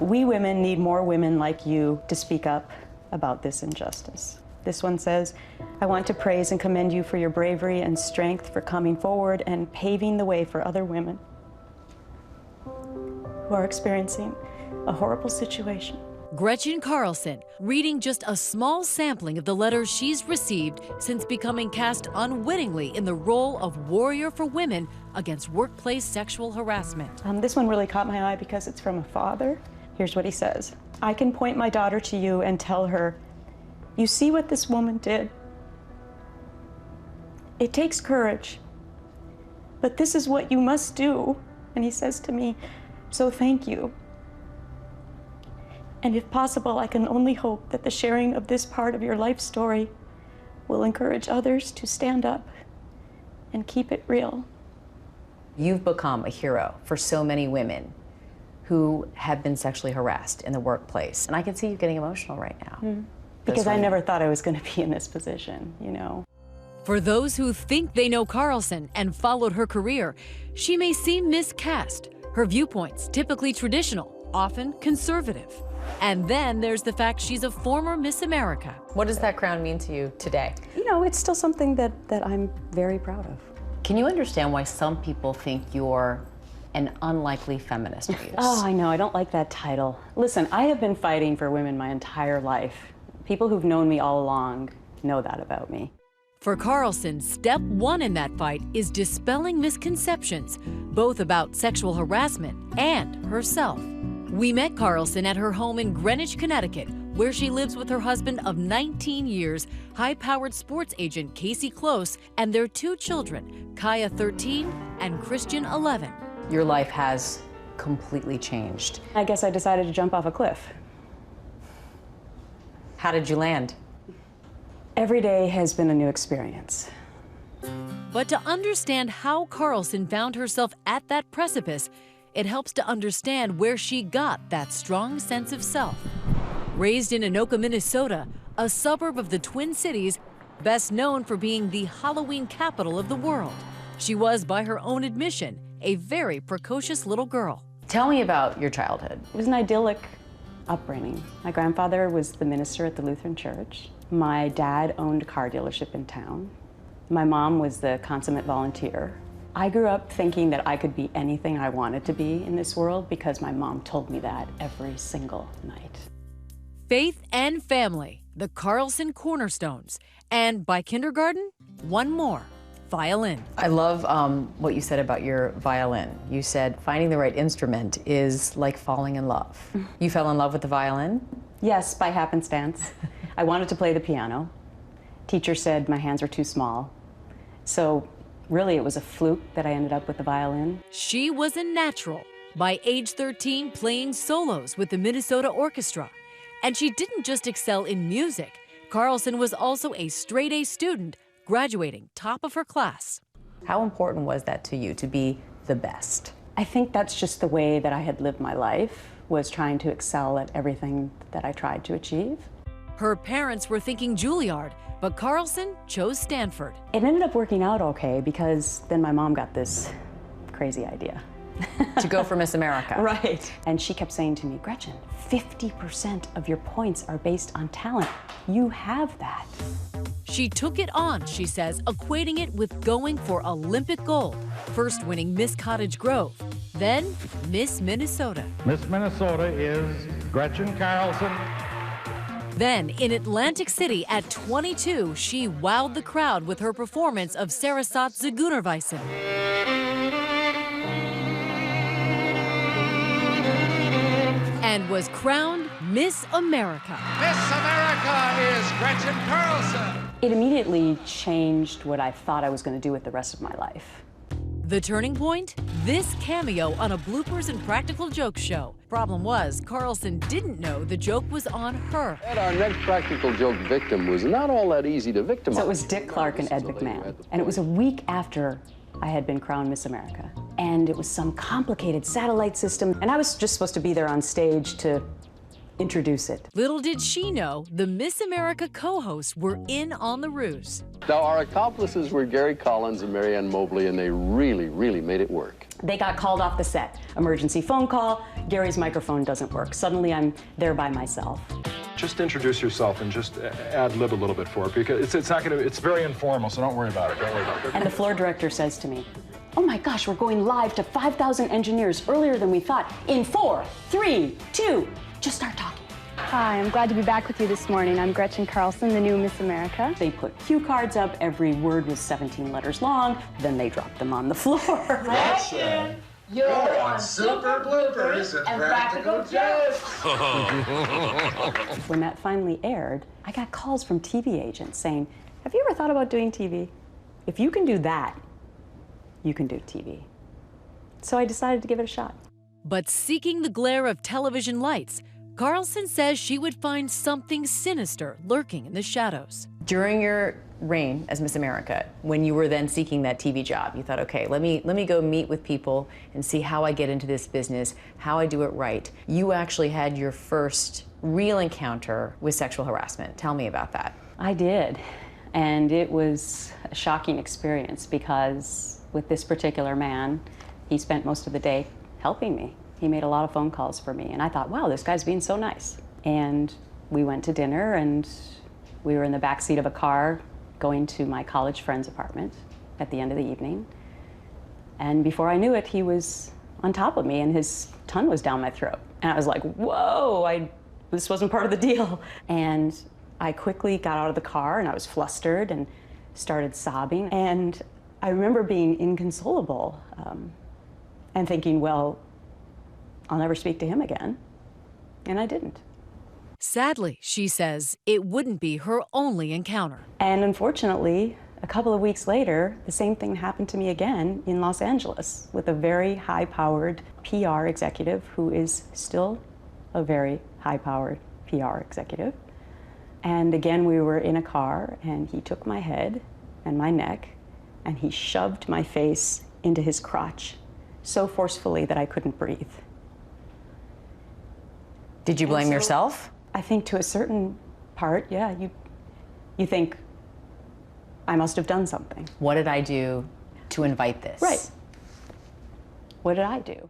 We women need more women like you to speak up about this injustice. This one says, I want to praise and commend you for your bravery and strength for coming forward and paving the way for other women who are experiencing a horrible situation. Gretchen Carlson reading just a small sampling of the letters she's received since becoming cast unwittingly in the role of warrior for women against workplace sexual harassment. This one really caught my eye because it's from a father. Here's what he says. I can point my daughter to you and tell her, you see what this woman did? It takes courage, but this is what you must do. And he says to me, so thank you. And if possible, I can only hope that the sharing of this part of your life story will encourage others to stand up and keep it real. You've become a hero for so many women who have been sexually harassed in the workplace. And I can see you getting emotional right now. Because I never thought I was going to be in this position, you know. For those who think they know Carlson and followed her career, she may seem miscast. Her viewpoints, typically traditional, often conservative. And then there's the fact she's a former Miss America. What does that crown mean to you today? You know, it's still something that I'm very proud of. Can you understand why some people think you're an unlikely feminist muse? Oh, I know, I don't like that title. Listen, I have been fighting for women my entire life. People who've known me all along know that about me. For Carlson, step one in that fight is dispelling misconceptions, both about sexual harassment and herself. We met Carlson at her home in Greenwich, Connecticut, where she lives with her husband of 19 years, high-powered sports agent Casey Close, and their two children, Kaya 13 and Christian 11. Your life has completely changed. I guess I decided to jump off a cliff. How did you land? Every day has been a new experience. But to understand how Carlson found herself at that precipice, it helps to understand where she got that strong sense of self. Raised in Anoka, Minnesota, a suburb of the Twin Cities, best known for being the Halloween capital of the world, she was, by her own admission, a very precocious little girl. Tell me about your childhood. It was an idyllic upbringing. My grandfather was the minister at the Lutheran Church. My dad owned a car dealership in town. My mom was the consummate volunteer. I grew up thinking that I could be anything I wanted to be in this world because my mom told me that every single night. Faith and family, the Carlson cornerstones. And by kindergarten, one more, violin. I love what you said about your violin. You said finding the right instrument is like falling in love. You fell in love with the violin? Yes, by happenstance. I wanted to play the piano. Teacher said my hands were too small. So really, it was a fluke that I ended up with the violin. She was a natural. By age 13, playing solos with the Minnesota Orchestra. And she didn't just excel in music. Carlson was also a straight-A student, graduating top of her class. How important was that to you, to be the best? I think that's just the way that I had lived my life, was trying to excel at everything that I tried to achieve. Her parents were thinking Juilliard, but Carlson chose Stanford. It ended up working out okay because then my mom got this crazy idea. To go for Miss America. Right. And she kept saying to me, Gretchen, 50% of your points are based on talent. You have that. She took it on, she says, equating it with going for Olympic gold. First winning Miss Cottage Grove, then Miss Minnesota. Miss Minnesota is Gretchen Carlson. Then, in Atlantic City at 22, she wowed the crowd with her performance of Sarasat Zagunarweisen. And was crowned Miss America. Miss America is Gretchen Carlson. It immediately changed what I thought I was going to do with the rest of my life. The turning point? This cameo on a bloopers and practical jokes show. Problem was, Carlson didn't know the joke was on her. And our next practical joke victim was not all that easy to victimize. So it was Dick Clark and Ed McMahon. And it was a week after I had been crowned Miss America. And it was some complicated satellite system. And I was just supposed to be there on stage to introduce it. Little did she know the Miss America co-hosts were in on the ruse. Now, our accomplices were Gary Collins and Marianne Mobley, and they really, really made it work. They got called off the set. Emergency phone call, Gary's microphone doesn't work. Suddenly I'm there by myself. Just introduce yourself and just ad-lib a little bit for it, because it's not gonna, it's very informal, so don't worry about it, don't worry about it. And the floor director says to me, "Oh my gosh, we're going live to 5,000 engineers earlier than we thought. In 4, 3, 2, just start talking." Hi, I'm glad to be back with you this morning. I'm Gretchen Carlson, the new Miss America. They put cue cards up, every word was 17 letters long, then they dropped them on the floor. Gretchen, you're on Super Bloopers and Practical Jokes. When that finally aired, I got calls from TV agents saying, "Have you ever thought about doing TV? If you can do that, you can do TV." So I decided to give it a shot. But seeking the glare of television lights, Carlson says she would find something sinister lurking in the shadows. During your reign as Miss America, when you were then seeking that TV job, you thought, okay, let me go meet with people and see how I get into this business, how I do it right. You actually had your first real encounter with sexual harassment. Tell me about that. I did, and it was a shocking experience because with this particular man, he spent most of the day helping me. He made a lot of phone calls for me, and I thought, wow, this guy's being so nice. And we went to dinner, and we were in the back seat of a car going to my college friend's apartment at the end of the evening. And before I knew it, he was on top of me, and his tongue was down my throat. And I was like, whoa, this wasn't part of the deal. And I quickly got out of the car, and I was flustered and started sobbing. And I remember being inconsolable and thinking, well, I'll never speak to him again. And I didn't. Sadly, she says, it wouldn't be her only encounter. And unfortunately, a couple of weeks later, the same thing happened to me again in Los Angeles with a very high-powered PR executive who is still a very high-powered PR executive. And again, we were in a car, and he took my head and my neck, and he shoved my face into his crotch so forcefully that I couldn't breathe. Did you blame yourself? I think to a certain part, yeah, you think, I must have done something. What did I do to invite this? Right. What did I do?